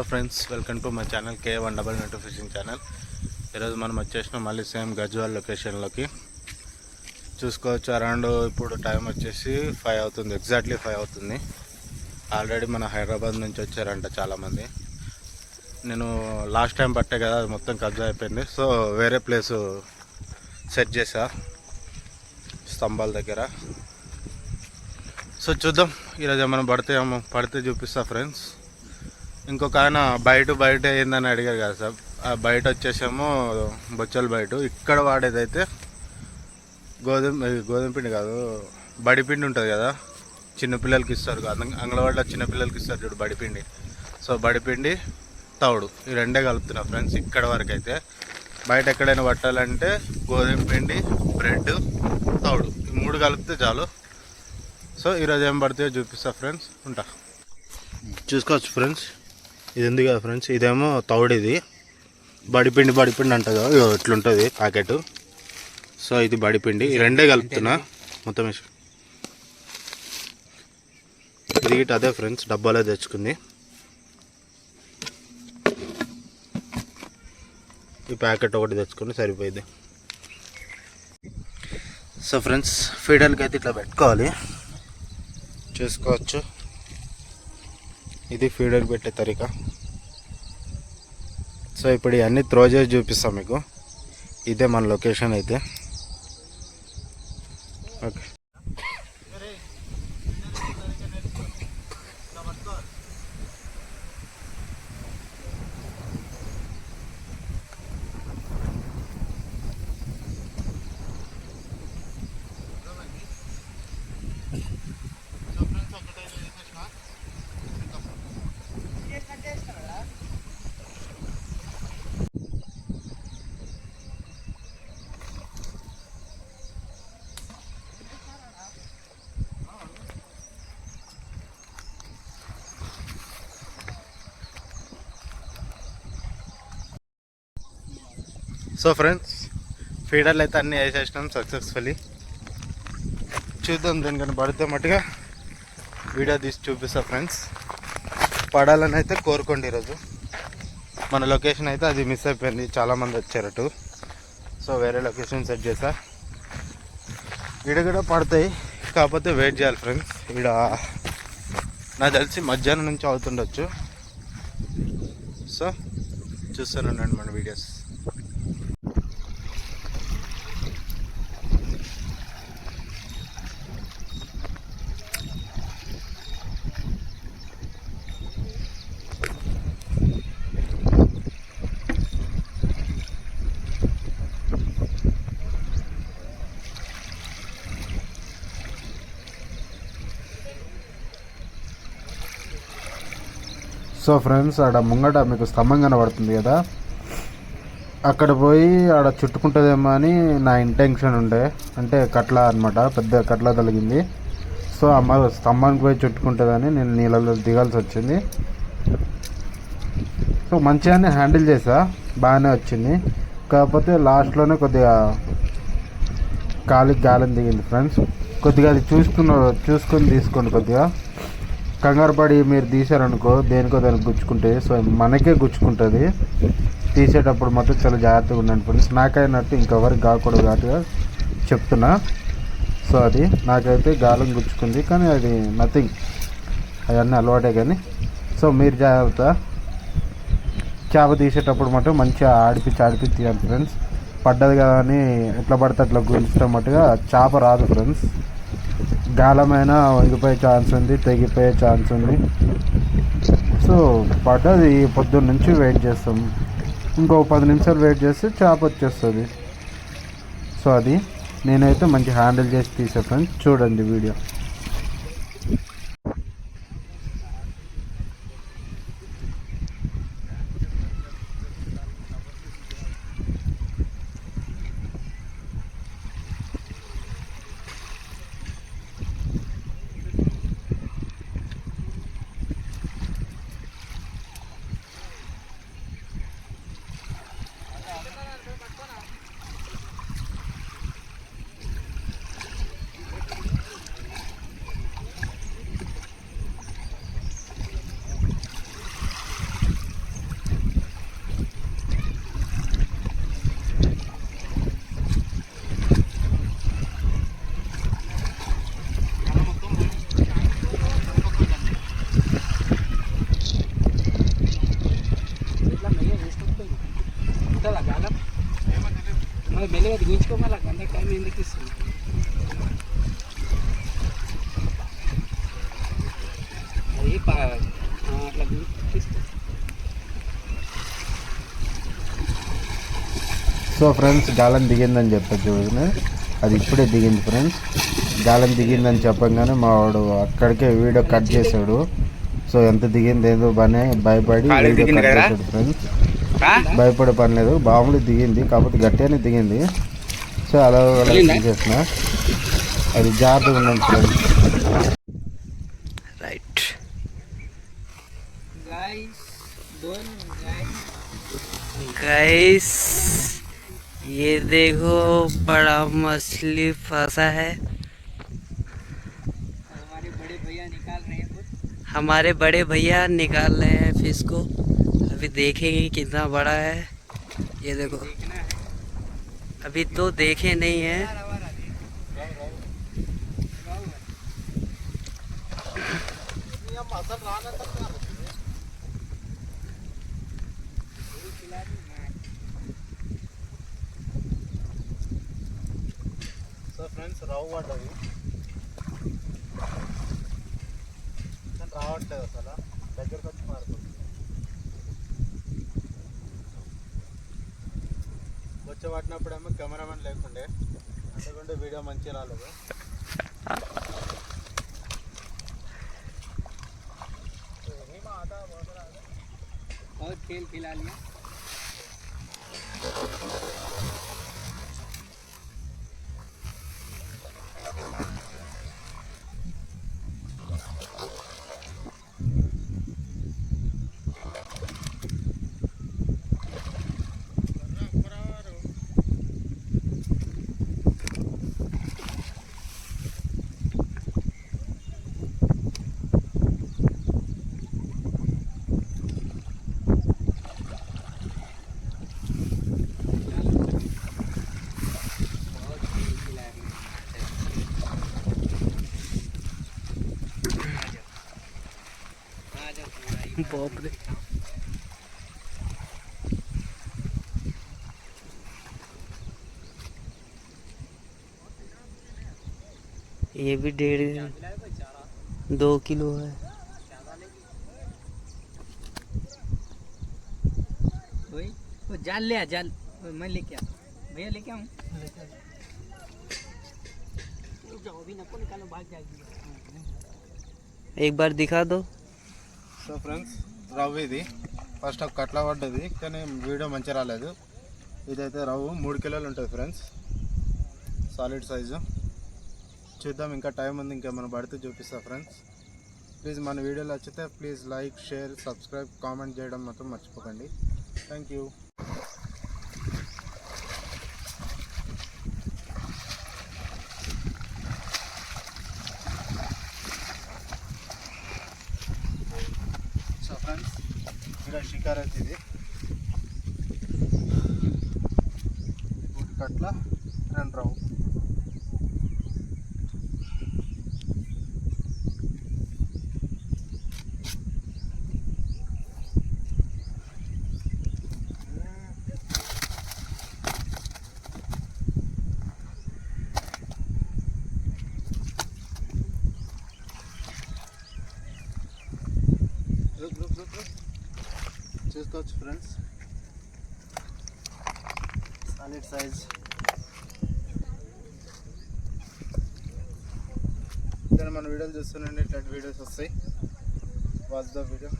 Friends, welcome to my channel K199 fishing channel. ఈరోజు మనం వచ్చేసినాం మళ్ళీ సేమ్ గజ్వాల్ లొకేషన్లోకి. చూసుకోవచ్చు, అరౌండ్ ఇప్పుడు టైం వచ్చేసి 5 అవుతుంది, ఎగ్జాక్ట్లీ 5 అవుతుంది. ఆల్రెడీ మన హైదరాబాద్ నుంచి వచ్చారంట చాలామంది. నేను లాస్ట్ టైం పట్టే కదా, అది మొత్తం కబ్జా అయిపోయింది. సో వేరే ప్లేసు సెట్ చేసా స్తంభాల దగ్గర. సో చూద్దాం ఈరోజు ఏమైనా పడితే చూపిస్తా ఫ్రెండ్స్. ఇంకొక ఆయన బయట ఏందని అడిగారు కదా సార్, ఆ బయట వచ్చేసేమో బొచ్చల బయట. ఇక్కడ వాడేదైతే గోధుమ పిండి కాదు, బడిపిండి ఉంటుంది కదా, చిన్నపిల్లలకి ఇస్తారు. అంగన్వాడీలో చిన్నపిల్లలకి ఇస్తారు చూడు బడిపిండి. సో బడిపిండి, తౌడు, ఈ రెండే కలుపుతున్నా ఫ్రెండ్స్. ఇక్కడ వరకు అయితే బయట ఎక్కడైనా పట్టాలంటే గోధుమ పిండి, బ్రెడ్, తౌడు, ఈ 3 కలిపితే చాలు. సో ఈరోజు ఏం పడితే చూపిస్తా ఫ్రెండ్స్. ఉంటా, చూసుకోవచ్చు ఫ్రెండ్స్. ఇది ఉంది కదా ఫ్రెండ్స్, ఇదేమో తౌడు, ఇది బడిపిండి అంటుంది కదా, ఇట్లుంటుంది ప్యాకెట్. సో ఇది బడిపిండి, ఈ రెండే కలుపుతున్నా మొత్తం వేసి. ఇది గిట్ అదే ఫ్రెండ్స్, డబ్బాలో తెచ్చుకుంది. ఈ ప్యాకెట్ ఒకటి తెచ్చుకుని సరిపోయింది. సో ఫ్రెండ్స్, ఫీడర్కి అయితే ఇట్లా పెట్టుకోవాలి, చూసుకోవచ్చు. ఇది ఫీడర్ పెట్టే తరిక. సో ఇప్పుడు ఇవన్నీ త్రో చేసి చూపిస్తాం మీకు. ఇదే మన లొకేషన్ అయితే. ఓకే, సో ఫ్రెండ్స్, ఫీడర్లు అయితే అన్నీ వేసేసినాం సక్సెస్ఫుల్లీ. చూద్దాం, దేనికన్నా పడితే మట్టుగా వీడియో తీసి చూపిస్తా ఫ్రెండ్స్. పడాలని అయితే కోరుకోండి. ఈరోజు మన లొకేషన్ అయితే అది మిస్ అయిపోయింది, చాలామంది వచ్చారటు. సో వేరే లొకేషన్ సెట్ చేసా. ఈడ కూడా పడతాయి, కాకపోతే వెయిట్ చేయాలి ఫ్రెండ్స్. ఈడ నాకు తెలిసి మధ్యాహ్నం నుంచి అవుతుండొచ్చు. సో చూస్తానండి మన వీడియోస్. సో ఫ్రెండ్స్, ఆడ ముంగట మీకు స్తంభం కనబడుతుంది కదా, అక్కడ పోయి ఆడ చుట్టుకుంటుందేమో అని నా ఇంటెన్షన్ ఉండే. అంటే కట్ల అనమాట, పెద్ద కట్ల తగిలింది. సో అమ్మ స్తంభానికి పోయి చుట్టుకుంటుందని నేను నీళ్ళలో దిగాల్సి వచ్చింది. సో మంచిగానే హ్యాండిల్ చేసా, బాగానే వచ్చింది. కాకపోతే లాస్ట్లోనే కొద్దిగా గాలం దిగింది ఫ్రెండ్స్. కొద్దిగా అది చూసుకొని తీసుకోండి. కొద్దిగా కంగారు పడి మీరు తీసారనుకో, దేనికో దానికి గుచ్చుకుంటే, సో మనకే గుచ్చుకుంటుంది. తీసేటప్పుడు మాత్రం చాలా జాగ్రత్తగా ఉండండి ఫ్రెండ్స్. నాకైనట్టు ఇంకెవరికి కాకూడదు కాబట్టి చెప్తున్నా. సో అది నాకైతే గాలం గుచ్చుకుంది, కానీ అది నథింగ్, అవన్నీ అలవాటే. కానీ సో మీరు జాగ్రత్త. చేప తీసేటప్పుడు మాత్రం మంచిగా ఆడిపించి తీయాలి ఫ్రెండ్స్. పడ్డది కదా అని ఎట్లా పడితే అట్లా గుంజటం మట్టుగా చేప రాదు ఫ్రెండ్స్. గాలమైనా వంగిపోయే ఛాన్స్ ఉంది, తెగిపోయే ఛాన్స్ ఉంది. సో పడ్డది పొద్దున్న నుంచి వెయిట్ చేస్తాం, ఇంకో 10 నిమిషాలు వెయిట్ చేస్తే చేప వచ్చేస్తుంది. సో అది నేనైతే మంచి హ్యాండిల్ చేసి తీసే ఫ్రెండ్స్. చూడండి వీడియో. ఇట్లా మెల్లగా వేసుకుంటుంది ఉంటుందా గాలం మరి మెల్లగా దిగించుకోమని గంట టైం ఎందుకు ఇస్తుంది అది అట్లా తీసుకో సో ఫ్రెండ్స్ గాలం దిగిందని చెప్పచ్చు చూడండి, అది ఇప్పుడే దిగింది ఫ్రెండ్స్. గాలం దిగిందని చెప్పగానే మా వాడు అక్కడికే వీడియో కట్ చేశాడు. సో ఎంత దిగింది ఏదో బాగానే భయపడి వీడియో కట్ చేశాడు ఫ్రెండ్స్. భయపడే పని లేదు, బాగుంది దిగింది, కాకపోతే గట్టిగానే దిగింది. సో అలా తీసేసిన, అది జాగ్రత్తగా ఉండండి ఫ్రెండ్స్. రైట్ गाइस ये देखो बड़ा मछली फंसा है। हमारे बड़े भैया निकाल रहे हैं फिश को। अभी देखेंगे कितना बड़ा है। ये देखो अभी तो देखे नहीं है। సో ఫ్రెండ్స్ రావు పడ్డది, రావట్లేదు అసలు, దగ్గరకు వచ్చి మారుతుంది. వచ్చి పట్టినప్పుడేమో కెమెరామెన్ లేకుండే, అందుకుంటే వీడియో మంచిగా రాలేదు. और खेल खिला लिया। बाप रे ये भी 1.5-2 किलो है। वो जाल ले आ, जाल मैं लेके आ, भैया लेके आऊँ। जाओ भी नको निकालो, भाग जाएगी। एक बार दिखा दो। సో ఫ్రెండ్స్ రవ్వు ఇది ఫస్ట్ ఒక కట్ల పడ్డది, కానీ వీడియో మంచిగా రాలేదు. ఇదైతే రవ్వు 3 కిలోలు ఉంటుంది ఫ్రెండ్స్, సాలిడ్ సైజు. చూద్దాం, ఇంకా టైం ఉంది, ఇంకేమైనా పడితే చూపిస్తా ఫ్రెండ్స్. ప్లీజ్ మన వీడియోలు నచ్చితే please like, share, subscribe, comment చేయడం మాత్రం మర్చిపోకండి. Thank you. సో ఫ్రెండ్స్ ఇక్కడ షికార్ అయితే ఇది కట్ల 2 రవ్వు. చూసుకోవచ్చు ఫ్రెండ్స్, సాలిడ్ సైజ్. ఇక్కడ మన వీడియోలు చూస్తుండండి, ఇట్లాంటి వీడియోస్ వస్తాయి. Watch the video.